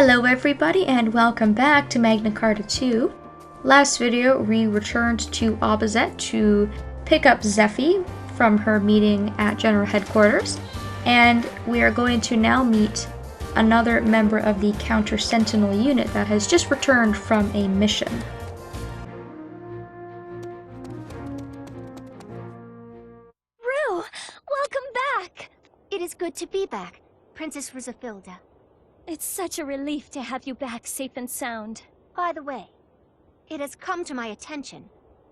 Hello everybody and welcome back to Magna Carta 2. Last video we returned to Abazet to pick up Zephie from her meeting at General Headquarters, and we are going to now meet another member of the Counter Sentinel unit that has just returned from a mission. Rue! Welcome back! It is good to be back, Princess Reziphilda. It's such a relief to have you back safe and sound. By the way, it has come to my attention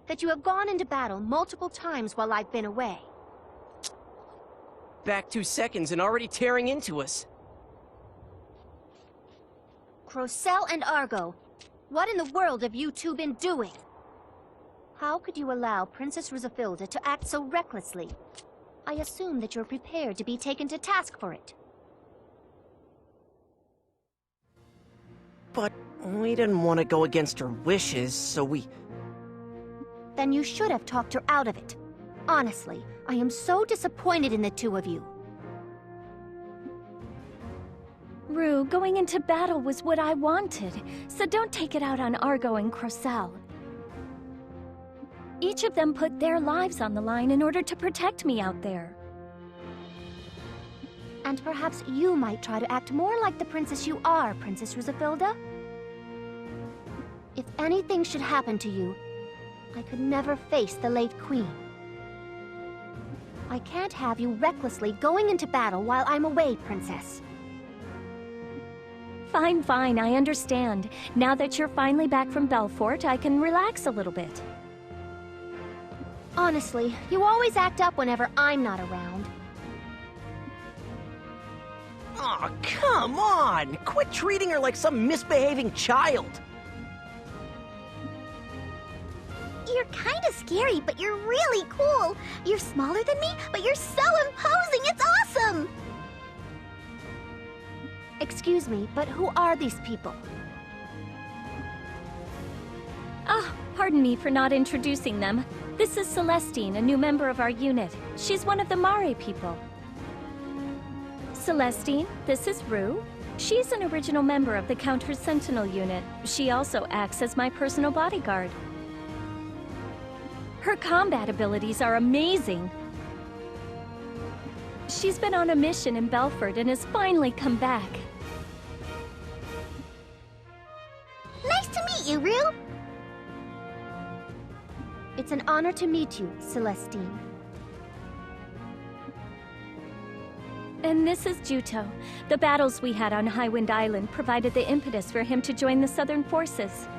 that you have gone into battle multiple times while I've been away. Back 2 seconds and already tearing into us. Crocell and Argo, what in the world have you two been doing? How could you allow Princess Reziphilda to act so recklessly? I assume that you're prepared to be taken to task for it. But we didn't want to go against her wishes, so we... Then you should have talked her out of it. Honestly, I am so disappointed in the two of you. Rue, going into battle was what I wanted, so don't take it out on Argo and Crocell. Each of them put their lives on the line in order to protect me out there. And perhaps you might try to act more like the princess you are, Princess Reziphilda. If anything should happen to you, I could never face the late queen. I can't have you recklessly going into battle while I'm away, Princess. Fine, fine, I understand. Now that you're finally back from Belfort, I can relax a little bit. Honestly, you always act up whenever I'm not around. Aw, come on! Quit treating her like some misbehaving child! You're kinda scary, but you're really cool. You're smaller than me, but you're so imposing, it's awesome! Excuse me, but who are these people? Ah, pardon me for not introducing them. This is Celestine, a new member of our unit. She's one of the Mare people. Celestine, this is Rue. She's an original member of the Counter Sentinel unit. She also acts as my personal bodyguard. Her combat abilities are amazing. She's been on a mission in Belfort and has finally come back. Nice to meet you, Rue! It's an honor to meet you, Celestine. And this is Juto. The battles we had on Highwind Island provided the impetus for him to join the Southern Forces.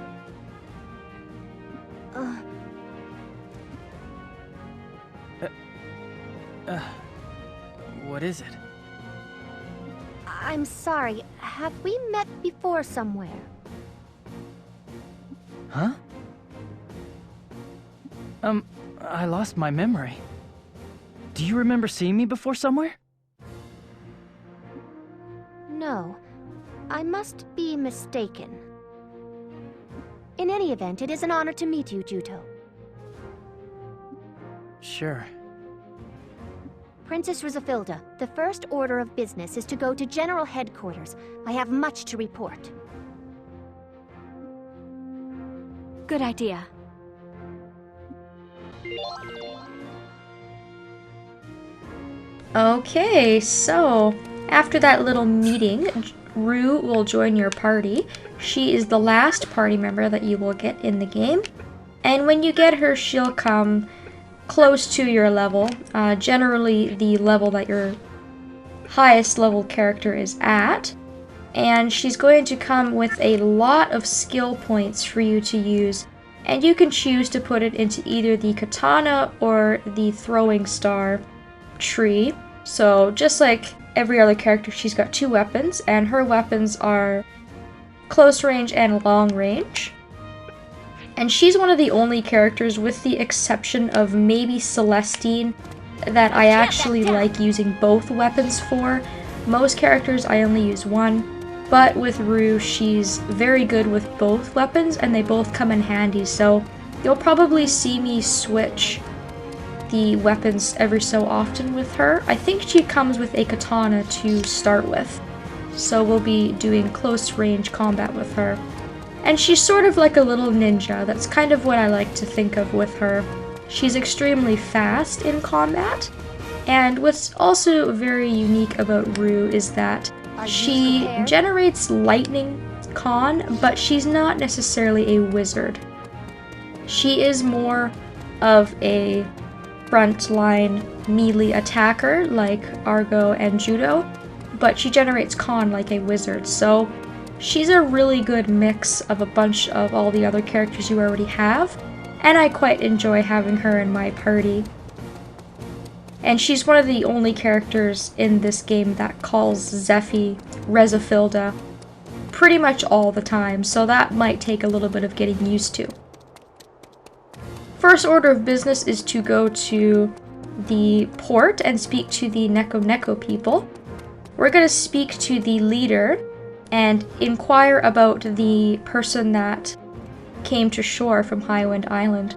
What is it? I'm sorry, have we met before somewhere? Huh? I lost my memory. Do you remember seeing me before somewhere? No, I must be mistaken. In any event, it is an honor to meet you, Juto. Sure. Princess Reziphilda, the first order of business is to go to General Headquarters. I have much to report. Good idea. Okay, so after that little meeting, Rue will join your party. She is the last party member that you will get in the game, and when you get her, she'll come close to your level, generally the level that your highest level character is at, and she's going to come with a lot of skill points for you to use, and you can choose to put it into either the katana or the throwing star tree. So just like every other character, she's got 2 weapons, and her weapons are close range and long range. And she's one of the only characters, with the exception of maybe Celestine, that I actually like using both weapons for. Most characters I only use one, but with Rue, she's very good with both weapons, and they both come in handy, so you'll probably see me switch the weapons every so often with her. I think she comes with a katana to start with. so we'll be doing close range combat with her. And she's sort of like a little ninja. That's kind of what I like to think of with her. She's extremely fast in combat, and what's also very unique about Rue is that she generates lightning con, but she's not necessarily a wizard. She is more of a frontline melee attacker like Argo and Juto, but she generates con like a wizard, so she's a really good mix of a bunch of all the other characters you already have, and I quite enjoy having her in my party. And she's one of the only characters in this game that calls Zephie Reziphilda pretty much all the time, so that might take a little bit of getting used to. First order of business is to go to the port and speak to the Nekoneko people. We're going to speak to the leader and inquire about the person that came to shore from Highwind Island.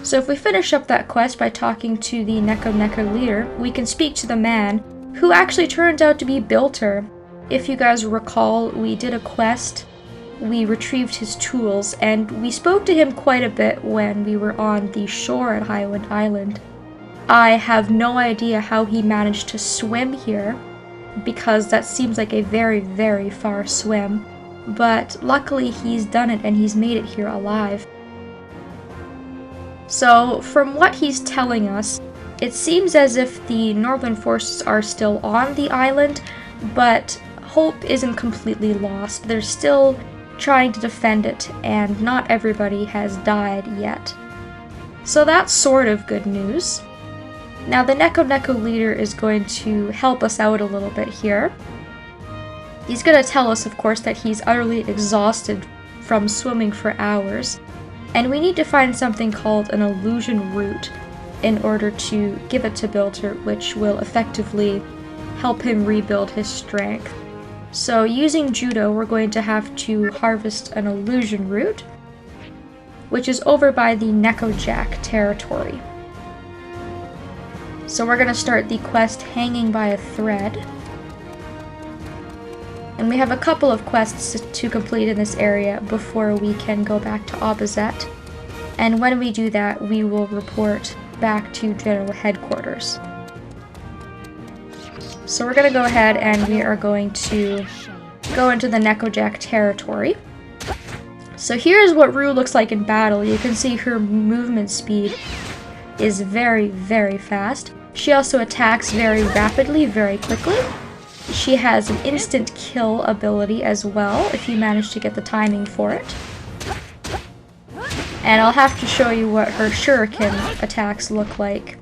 So if we finish up that quest by talking to the Nekoneko leader, we can speak to the man, who actually turns out to be Bilter. If you guys recall, we did a quest, we retrieved his tools, and we spoke to him quite a bit when we were on the shore at Highwind Island. I have no idea how he managed to swim here, because that seems like a very, very far swim. But luckily he's done it and he's made it here alive. So from what he's telling us, it seems as if the northern forces are still on the island, but hope isn't completely lost. They're still trying to defend it, and not everybody has died yet. So that's sort of good news. Now the Nekoneko leader is going to help us out a little bit here. He's going to tell us, of course, that he's utterly exhausted from swimming for hours, and we need to find something called an illusion root in order to give it to Bilter, which will effectively help him rebuild his strength. So using Juto, we're going to have to harvest an illusion root, which is over by the Nekojack territory. So we're going to start the quest hanging by a thread. And we have a couple of quests to complete in this area before we can go back to Abazet. And when we do that, we will report back to General Headquarters. So we're going to go ahead and we are going to go into the Nekojack territory. So here's what Rue looks like in battle. You can see her movement speed is very, very fast. She also attacks very rapidly, very quickly. She has an instant kill ability as well, if you manage to get the timing for it. And I'll have to show you what her shuriken attacks look like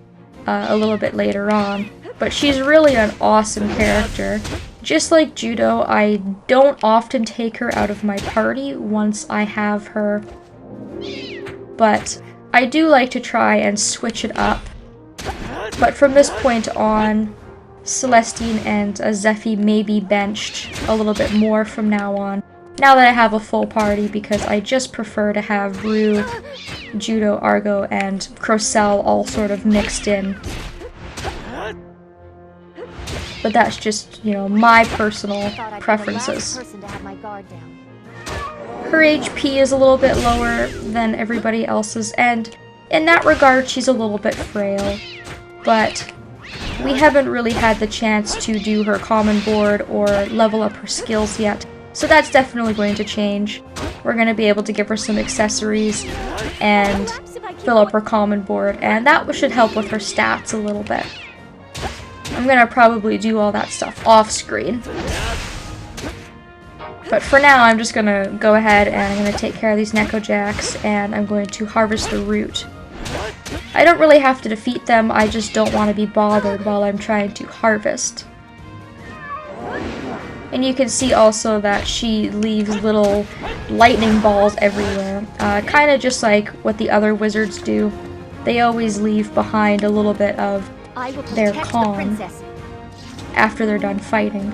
a little bit later on. But she's really an awesome character. Just like Juto, I don't often take her out of my party once I have her. But I do like to try and switch it up. But from this point on, Celestine and Zephie may be benched a little bit more from now on. Now that I have a full party, because I just prefer to have Rue, Juto, Argo, and Crocell all sort of mixed in. But that's just, you know, my personal preferences. Her HP is a little bit lower than everybody else's, and in that regard, she's a little bit frail. But we haven't really had the chance to do her common board or level up her skills yet, so that's definitely going to change. We're going to be able to give her some accessories and fill up her common board, and that should help with her stats a little bit. I'm going to probably do all that stuff off screen. But for now, I'm just going to go ahead and I'm going to take care of these Nekojacks, and I'm going to harvest the root. I don't really have to defeat them, I just don't want to be bothered while I'm trying to harvest. And you can see also that she leaves little lightning balls everywhere, kind of just like what the other wizards do. They always leave behind a little bit of their con after they're done fighting.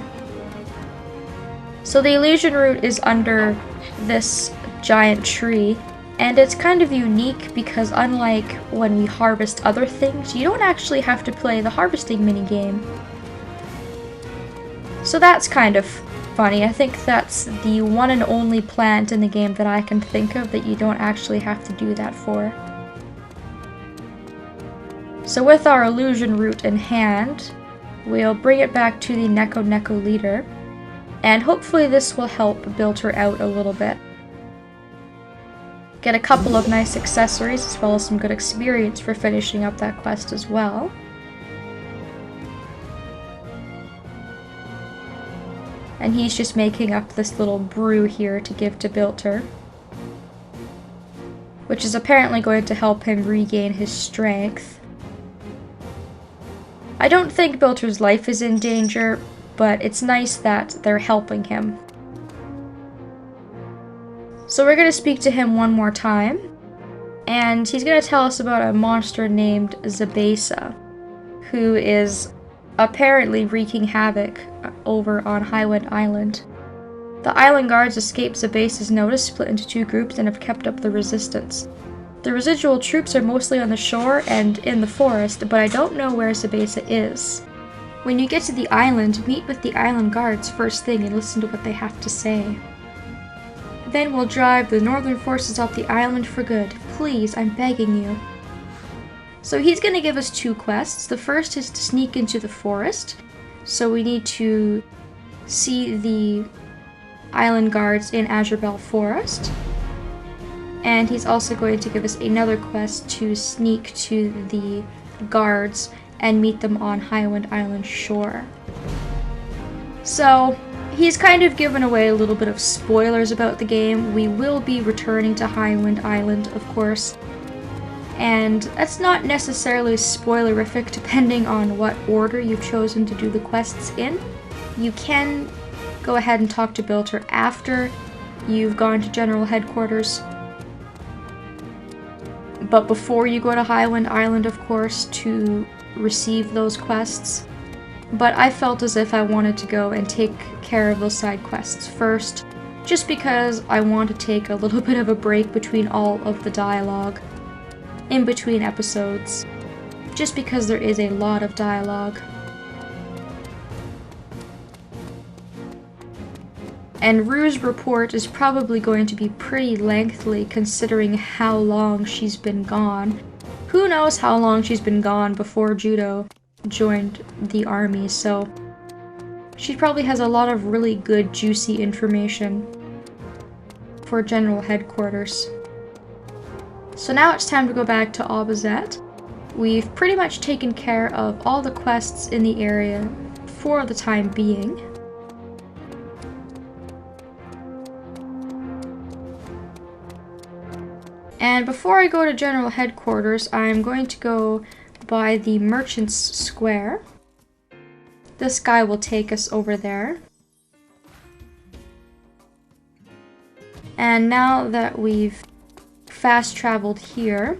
So the illusion root is under this giant tree, and it's kind of unique because unlike when we harvest other things, you don't actually have to play the harvesting minigame. So that's kind of funny. I think that's the one and only plant in the game that I can think of that you don't actually have to do that for. So with our illusion root in hand, we'll bring it back to the Nekoneko leader, and hopefully this will help Bilter out a little bit. Get a couple of nice accessories as well as some good experience for finishing up that quest as well. And he's just making up this little brew here to give to Bilter, which is apparently going to help him regain his strength. I don't think Bilter's life is in danger, but it's nice that they're helping him. So we're going to speak to him one more time, and he's going to tell us about a monster named Zephie, who is apparently wreaking havoc over on Highwind Island. The island guards escaped Zephy's notice, split into two groups, and have kept up the resistance. The residual troops are mostly on the shore and in the forest, but I don't know where Zephie is. When you get to the island, meet with the island guards first thing and listen to what they have to say. Then we'll drive the northern forces off the island for good. Please, I'm begging you. So he's going to give us two quests. The first is to sneak into the forest. So we need to see the island guards in Azurbel Forest. And he's also going to give us another quest to sneak to the guards and meet them on Highwind Island shore. So he's kind of given away a little bit of spoilers about the game. We will be returning to Highwind Island, of course. And that's not necessarily spoilerific depending on what order you've chosen to do the quests in. You can go ahead and talk to Bilter after you've gone to General Headquarters. But before you go to Highwind Island, of course, to receive those quests. But I felt as if I wanted to go and take care of those side quests first, just because I want to take a little bit of a break between all of the dialogue, in between episodes, just because there is a lot of dialogue. And Rue's report is probably going to be pretty lengthy considering how long she's been gone. Who knows how long she's been gone before Juto joined the army, so she probably has a lot of really good juicy information for General Headquarters. So now it's time to go back to Abazet. We've pretty much taken care of all the quests in the area for the time being. And before I go to General Headquarters, I'm going to go by the Merchant's Square. This guy will take us over there. And now that we've fast traveled here,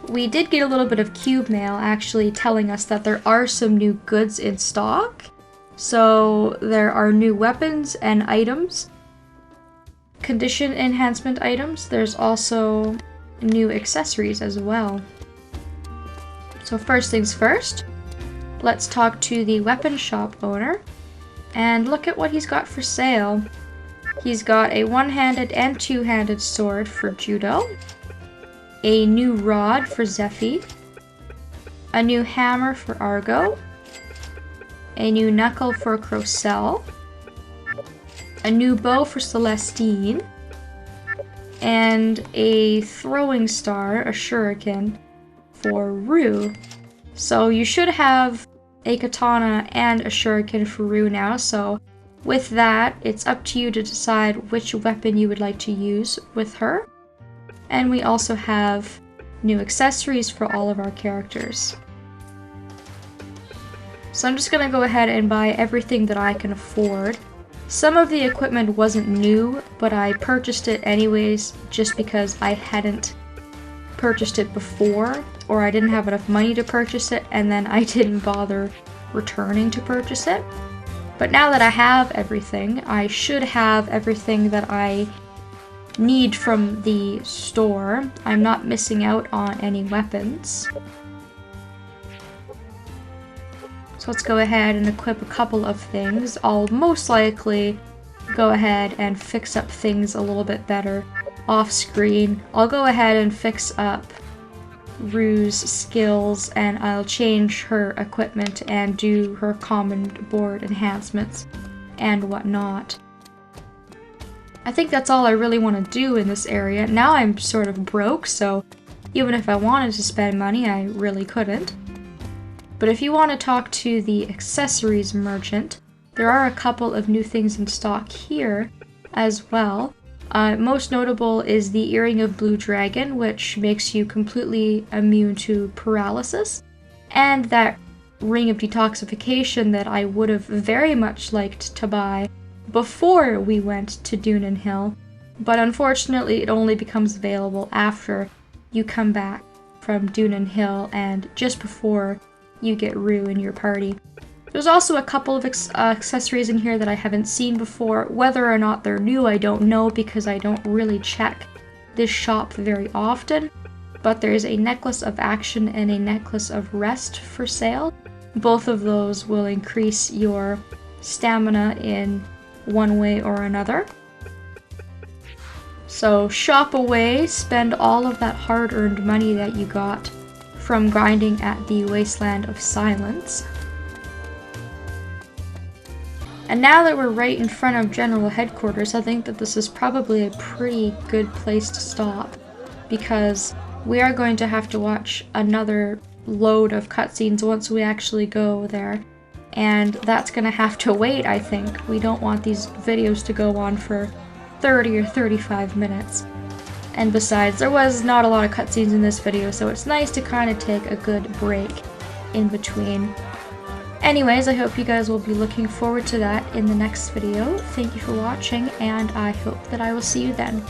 we did get a little bit of cube mail actually telling us that there are some new goods in stock. So there are new weapons and items, condition enhancement items. There's also new accessories as well. So first things first, let's talk to the weapon shop owner and look at what he's got for sale. He's got a one-handed and two-handed sword for Juto, a new rod for Zephie, a new hammer for Argo, a new knuckle for Crocell, a new bow for Celestine, and a throwing star, a shuriken, for Rue. So you should have a katana and a shuriken for Rue now, so with that, it's up to you to decide which weapon you would like to use with her. And we also have new accessories for all of our characters. So I'm just gonna go ahead and buy everything that I can afford. Some of the equipment wasn't new, but I purchased it anyways just because I hadn't purchased it before, or I didn't have enough money to purchase it, and then I didn't bother returning to purchase it. But now that I have everything, I should have everything that I need from the store. I'm not missing out on any weapons. So let's go ahead and equip a couple of things. I'll most likely go ahead and fix up things a little bit better off screen. I'll go ahead and fix up Rue's skills, and I'll change her equipment and do her common board enhancements and whatnot. I think that's all I really want to do in this area. Now I'm sort of broke, so even if I wanted to spend money, I really couldn't. But if you want to talk to the accessories merchant, there are a couple of new things in stock here as well. Most notable is the Earring of Blue Dragon, which makes you completely immune to paralysis, and that Ring of Detoxification that I would have very much liked to buy before we went to Dunan Hill, but unfortunately it only becomes available after you come back from Dunan Hill and just before you get Rue in your party. There's also a couple of accessories in here that I haven't seen before. Whether or not they're new, I don't know, because I don't really check this shop very often. But there's a Necklace of Action and a Necklace of Rest for sale. Both of those will increase your stamina in one way or another. So shop away, spend all of that hard-earned money that you got from grinding at the Wasteland of Silence. And now that we're right in front of General Headquarters, I think that this is probably a pretty good place to stop, because we are going to have to watch another load of cutscenes once we actually go there. And that's gonna have to wait, I think. We don't want these videos to go on for 30 or 35 minutes. And besides, there was not a lot of cutscenes in this video, so it's nice to kind of take a good break in between. Anyways, I hope you guys will be looking forward to that in the next video. Thank you for watching, and I hope that I will see you then.